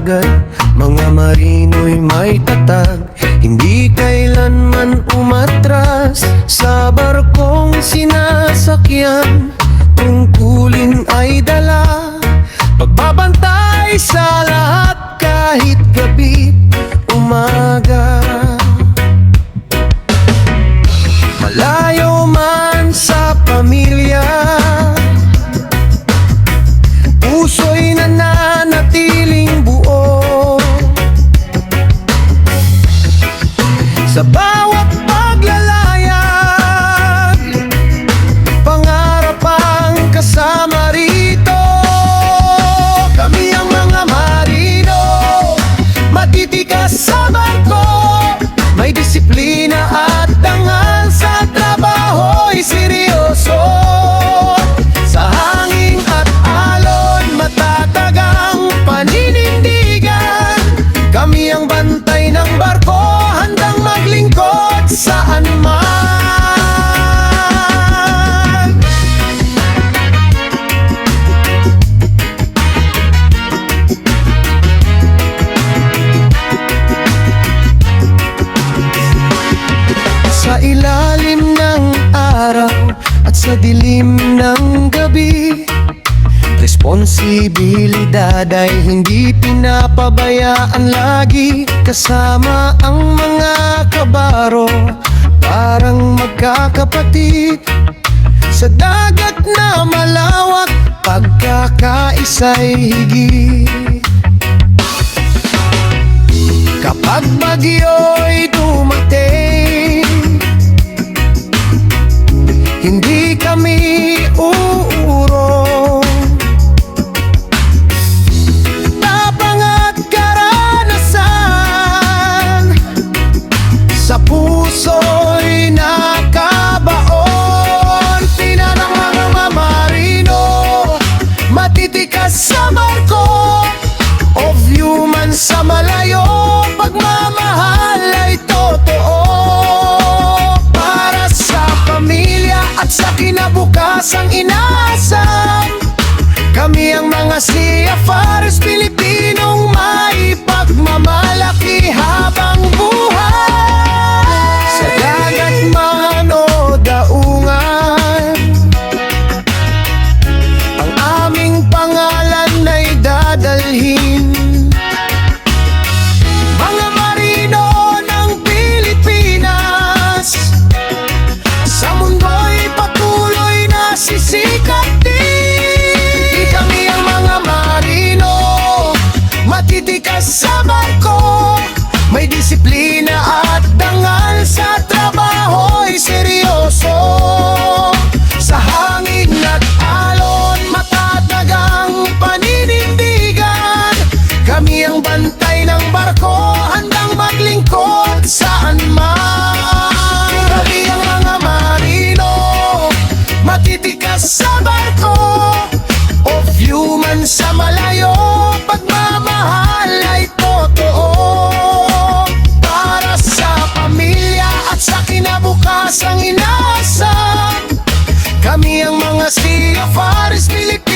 dagat. Mga marino'y may tatag, hindi kailanman umatras sa barkong sinasakyan. Tungkulin ay dala, pagbabantay sa lahat kahit gabi umaga. Malayo man sa pamilya, puso'y nananatiling buo. Sa bawat paglalayag, pangarap ang kasama rito. Kami ang mga marino, matitikas sa barko, may disiplina at dangal sa trabaho'y seryoso. Sa hangin at alon, matatag ang paninindigan. Kami ang bantay ng barko, handang maglingkod saan man. Sa ilalim ng araw at sa dilim ng gabi, responsibilidad ay hindi pinapabayaan lagi. Kasama ang mga kabaro, parang magkakapatid. Sa dagat na malawak, pagkakaisa'y higit. Kapag bagyo'y dumating, hindi kami uurong. Tapang at karanasan sa puso'y nakabaon. Pinanang mga mamarino, matitikas sa barko, of human sa malayo. Pagmamahal ay totoo, para sa pamilya at sa kinabukasang inaasam. Kami ang mga seafarers Pilipinong may pagmamalaki habang buhay. Sa dagat man o daungan, ang aming pangalan ay dadalhin. Mga marino ng Pilipinas, sa mundo'y patuloy na sisikat din. Kami ang mga marino, matitikas sa barko, may disiplina at dangal sa trabaho'y seryoso. Sa hangin at alon, matatag ang paninindigan. Kami ang bantay ng barko, handang maglingkod saan man. Kami ang mga marino, matitikas sa barko, of human sa malayo. Pagmamahal ay totoo, para sa pamilya at sa kinabukasang inaasam. Kami ang mga seafarers Pilipino.